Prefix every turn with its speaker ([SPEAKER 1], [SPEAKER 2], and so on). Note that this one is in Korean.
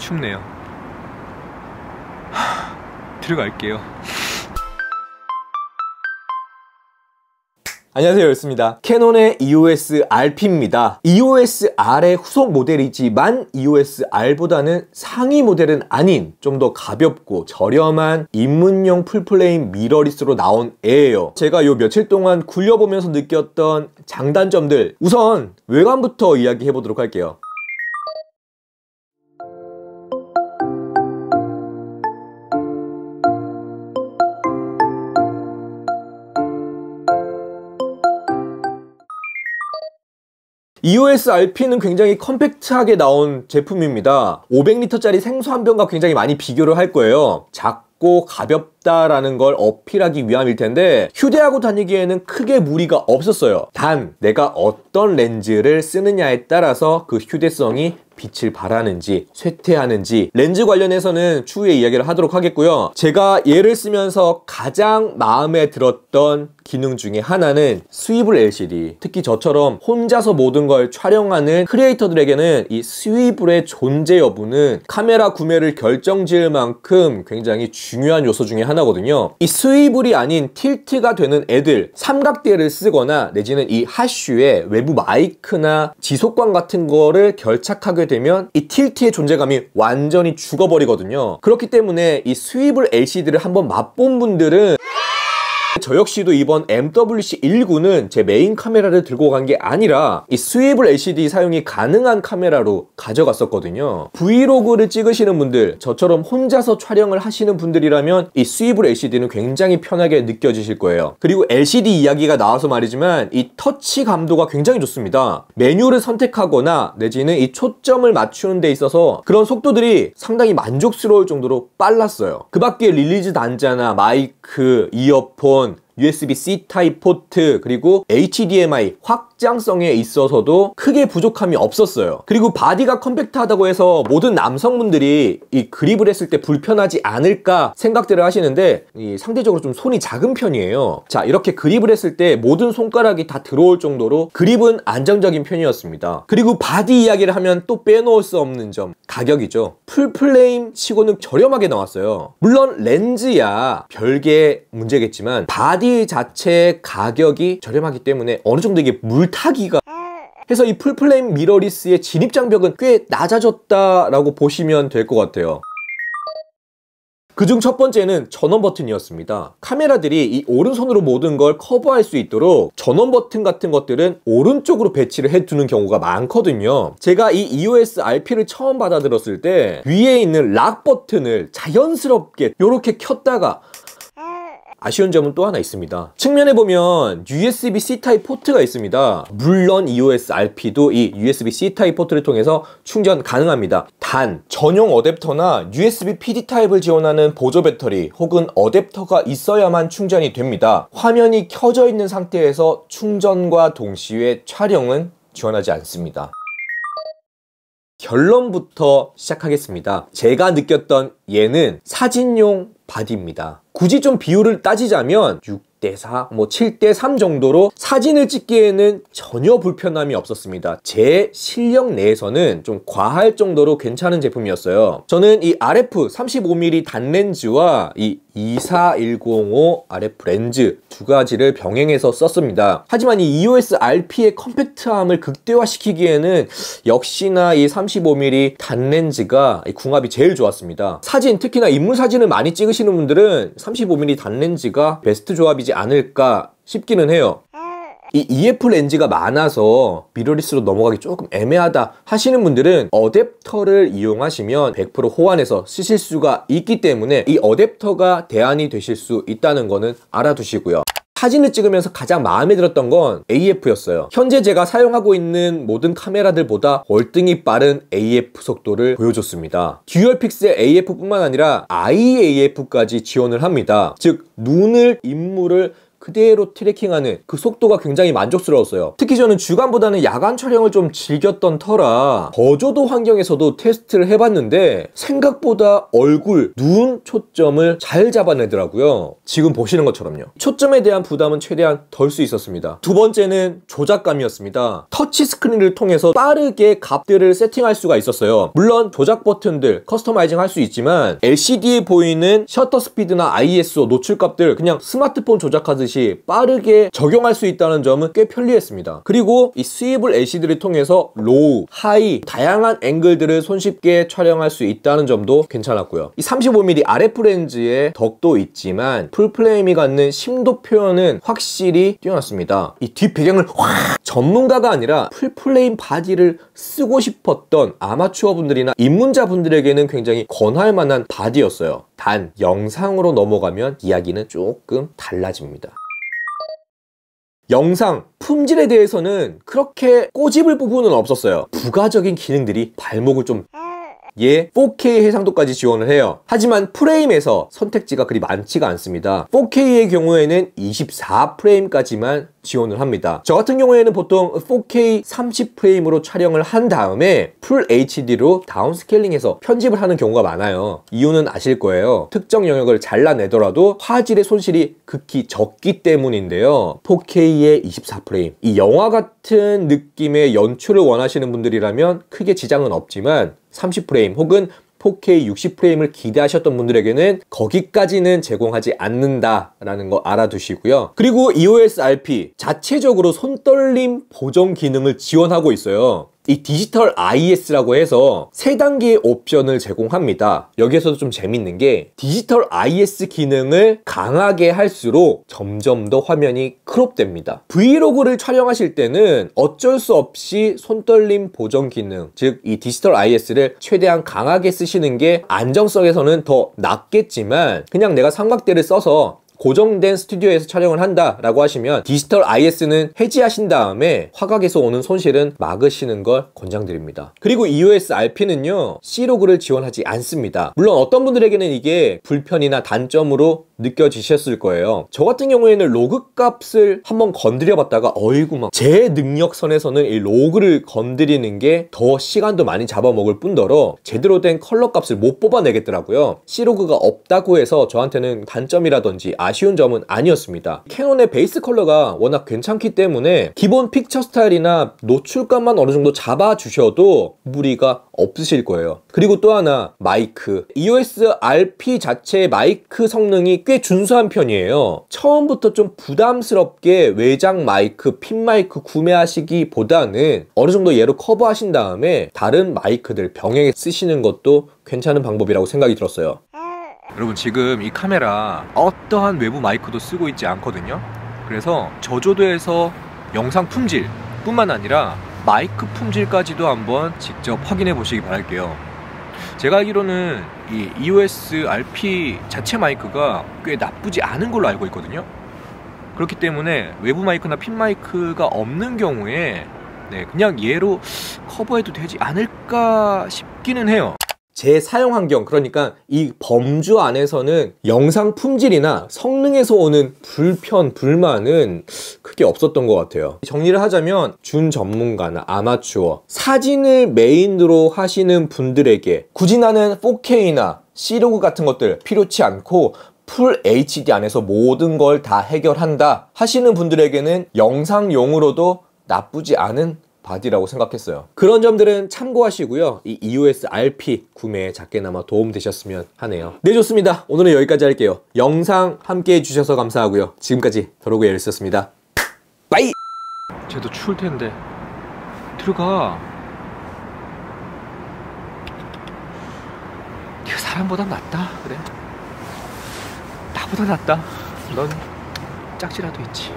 [SPEAKER 1] 춥네요. 들어갈게요.
[SPEAKER 2] 안녕하세요, 열스입니다. 캐논의 EOS RP입니다. EOS R의 후속 모델이지만 EOS R보다는 상위 모델은 아닌 좀 더 가볍고 저렴한 입문용 풀플레임 미러리스로 나온 애예요. 제가 요 며칠 동안 굴려보면서 느꼈던 장단점들, 우선 외관부터 이야기해 보도록 할게요. EOS RP는 굉장히 컴팩트하게 나온 제품입니다. 500리터짜리 생수 한 병과 굉장히 많이 비교를 할 거예요. 작고 가볍다라는 걸 어필하기 위함일 텐데 휴대하고 다니기에는 크게 무리가 없었어요. 단 내가 어떤 렌즈를 쓰느냐에 따라서 그 휴대성이 빛을 발하는지 쇠퇴하는지 렌즈 관련해서는 추후에 이야기를 하도록 하겠고요. 제가 얘를 쓰면서 가장 마음에 들었던 기능 중에 하나는 스위블 LCD, 특히 저처럼 혼자서 모든 걸 촬영하는 크리에이터들에게는 이 스위블의 존재 여부는 카메라 구매를 결정지을 만큼 굉장히 중요한 요소 중에 하나거든요. 이 스위블이 아닌 틸트가 되는 애들, 삼각대를 쓰거나 내지는 이 하슈에 외부 마이크나 지속광 같은 거를 결착하게 되면 이 틸트의 존재감이 완전히 죽어버리거든요. 그렇기 때문에 이 스위블 LCD를 한번 맛본 분들은, 저 역시도 이번 MWC19는 제 메인 카메라를 들고 간 게 아니라 이 스위블 LCD 사용이 가능한 카메라로 가져갔었거든요. 브이로그를 찍으시는 분들, 저처럼 혼자서 촬영을 하시는 분들이라면 이 스위블 LCD는 굉장히 편하게 느껴지실 거예요. 그리고 LCD 이야기가 나와서 말이지만 이 터치 감도가 굉장히 좋습니다. 메뉴를 선택하거나 내지는 이 초점을 맞추는 데 있어서 그런 속도들이 상당히 만족스러울 정도로 빨랐어요. 그 밖에 릴리즈 단자나 마이크, 이어폰, USB-C 타입 포트, 그리고 HDMI 확장성에 있어서도 크게 부족함이 없었어요. 그리고 바디가 컴팩트하다고 해서 모든 남성분들이 이 그립을 했을 때 불편하지 않을까 생각들을 하시는데 상대적으로 좀 손이 작은 편이에요. 자, 이렇게 그립을 했을 때 모든 손가락이 다 들어올 정도로 그립은 안정적인 편이었습니다. 그리고 바디 이야기를 하면 또 빼놓을 수 없는 점, 가격이죠. 풀플레임 치고는 저렴하게 나왔어요. 물론 렌즈야 별개의 문제겠지만 바디 자체의 가격이 저렴하기 때문에 어느 정도 이게 물타기가 해서 이 풀플레임 미러리스의 진입 장벽은 꽤 낮아졌다라고 보시면 될 것 같아요. 그중 첫 번째는 전원 버튼이었습니다. 카메라들이 이 오른손으로 모든 걸 커버할 수 있도록 전원 버튼 같은 것들은 오른쪽으로 배치를 해두는 경우가 많거든요. 제가 이 EOS RP를 처음 받아들었을 때 위에 있는 락 버튼을 자연스럽게 이렇게 켰다가, 아쉬운 점은 또 하나 있습니다. 측면에 보면 USB-C 타입 포트가 있습니다. 물론 EOS RP도 이 USB-C 타입 포트를 통해서 충전 가능합니다. 단 전용 어댑터나 USB PD 타입을 지원하는 보조 배터리 혹은 어댑터가 있어야만 충전이 됩니다. 화면이 켜져 있는 상태에서 충전과 동시에 촬영은 지원하지 않습니다. 결론부터 시작하겠습니다. 제가 느꼈던 얘는 사진용 바디입니다. 굳이 좀 비율을 따지자면 6대4, 7대3 정도로 사진을 찍기에는 전혀 불편함이 없었습니다. 제 실력 내에서는 좀 과할 정도로 괜찮은 제품이었어요. 저는 이 RF 35mm 단렌즈와 이 24105 RF 렌즈 두 가지를 병행해서 썼습니다. 하지만 이 EOS RP의 컴팩트함을 극대화시키기에는 역시나 이 35mm 단렌즈가 궁합이 제일 좋았습니다. 사진, 특히나 인물 사진을 많이 찍으시는 분들은 35mm 단렌즈가 베스트 조합이지 않을까 싶기는 해요. 이 EF 렌즈가 많아서 미러리스로 넘어가기 조금 애매하다 하시는 분들은 어댑터를 이용하시면 100% 호환해서 쓰실 수가 있기 때문에 이 어댑터가 대안이 되실 수 있다는 거는 알아두시고요. 사진을 찍으면서 가장 마음에 들었던 건 AF였어요. 현재 제가 사용하고 있는 모든 카메라들보다 월등히 빠른 AF 속도를 보여줬습니다. 듀얼 픽셀 AF뿐만 아니라 IAF까지 지원을 합니다. 즉 눈을, 인물을 그대로 트래킹하는 그 속도가 굉장히 만족스러웠어요. 특히 저는 주간보다는 야간 촬영을 좀 즐겼던 터라 거조도 환경에서도 테스트를 해봤는데 생각보다 얼굴, 눈 초점을 잘 잡아내더라고요. 지금 보시는 것처럼요. 초점에 대한 부담은 최대한 덜 수 있었습니다. 두 번째는 조작감이었습니다. 터치 스크린을 통해서 빠르게 값들을 세팅할 수가 있었어요. 물론 조작 버튼들 커스터마이징 할 수 있지만 LCD에 보이는 셔터 스피드나 ISO 노출값들 그냥 스마트폰 조작하듯이 빠르게 적용할 수 있다는 점은 꽤 편리했습니다. 그리고 이 스위블 LCD를 통해서 로우, 하이 다양한 앵글들을 손쉽게 촬영할 수 있다는 점도 괜찮았고요. 이 35mm RF 렌즈의 덕도 있지만 풀프레임이 갖는 심도 표현은 확실히 뛰어났습니다. 이 뒷 배경을 확 전문가가 아니라 풀프레임 바디를 쓰고 싶었던 아마추어 분들이나 입문자분들에게는 굉장히 권할 만한 바디였어요. 단 영상으로 넘어가면 이야기는 조금 달라집니다. 영상 품질에 대해서는 그렇게 꼬집을 부분은 없었어요. 부가적인 기능들이 발목을 좀 4K 해상도까지 지원을 해요. 하지만 프레임에서 선택지가 그리 많지가 않습니다. 4K의 경우에는 24프레임까지만 지원을 합니다. 저 같은 경우에는 보통 4K 30프레임으로 촬영을 한 다음에 풀 HD로 다운스케일링해서 편집을 하는 경우가 많아요. 이유는 아실 거예요. 특정 영역을 잘라내더라도 화질의 손실이 극히 적기 때문인데요. 4K의 24프레임, 이 영화 같은 느낌의 연출을 원하시는 분들이라면 크게 지장은 없지만 30프레임 혹은 4K 60프레임을 기대하셨던 분들에게는 거기까지는 제공하지 않는다라는 거 알아두시고요. 그리고 EOS RP 자체적으로 손떨림 보정 기능을 지원하고 있어요. 이 디지털 IS라고 해서 3단계의 옵션을 제공합니다. 여기에서도 좀 재밌는 게 디지털 IS 기능을 강하게 할수록 점점 더 화면이 크롭됩니다. 브이로그를 촬영하실 때는 어쩔 수 없이 손떨림 보정 기능, 즉 이 디지털 IS를 최대한 강하게 쓰시는 게 안정성에서는 더 낫겠지만 그냥 내가 삼각대를 써서 고정된 스튜디오에서 촬영을 한다라고 하시면 디지털 IS는 해지하신 다음에 화각에서 오는 손실은 막으시는 걸 권장드립니다. 그리고 EOS RP는요 C로그를 지원하지 않습니다. 물론 어떤 분들에게는 이게 불편이나 단점으로 느껴지셨을 거예요. 저 같은 경우에는 로그 값을 한번 건드려 봤다가 어이구 막 제 능력선에서는 이 로그를 건드리는 게 더 시간도 많이 잡아먹을 뿐더러 제대로 된 컬러 값을 못 뽑아내겠더라고요. C로그가 없다고 해서 저한테는 단점이라든지 아쉬운 점은 아니었습니다. 캐논의 베이스 컬러가 워낙 괜찮기 때문에 기본 픽처 스타일이나 노출감만 어느 정도 잡아주셔도 무리가 없으실 거예요. 그리고 또 하나 마이크, EOS RP 자체의 마이크 성능이 꽤 준수한 편이에요. 처음부터 좀 부담스럽게 외장 마이크, 핀 마이크 구매하시기보다는 어느 정도 얘로 커버하신 다음에 다른 마이크들 병행해 쓰시는 것도 괜찮은 방법이라고 생각이 들었어요. 여러분 지금 이 카메라 어떠한 외부 마이크도 쓰고 있지 않거든요. 그래서 저조도에서 영상 품질 뿐만 아니라 마이크 품질까지도 한번 직접 확인해 보시기 바랄게요. 제가 알기로는 이 EOS RP 자체 마이크가 꽤 나쁘지 않은 걸로 알고 있거든요. 그렇기 때문에 외부 마이크나 핀 마이크가 없는 경우에 그냥 얘로 커버해도 되지 않을까 싶기는 해요. 제 사용 환경, 그러니까 이 범주 안에서는 영상 품질이나 성능에서 오는 불편, 불만은 크게 없었던 것 같아요. 정리를 하자면 준 전문가나 아마추어, 사진을 메인으로 하시는 분들에게 굳이 나는 4K나 C로그 같은 것들 필요치 않고 풀 HD 안에서 모든 걸 다 해결한다 하시는 분들에게는 영상용으로도 나쁘지 않은 바디라고 생각했어요. 그런 점들은 참고하시고요. 이 EOS RP 구매에 작게나마 도움되셨으면 하네요. 네, 좋습니다. 오늘은 여기까지 할게요. 영상 함께 해주셔서 감사하고요. 지금까지 더로그 에리스였습니다. 빠이! 쟤도 추울 텐데 들어가. 네가 사람보다 낫다. 그래, 나보다 낫다. 넌 짝지라도 있지.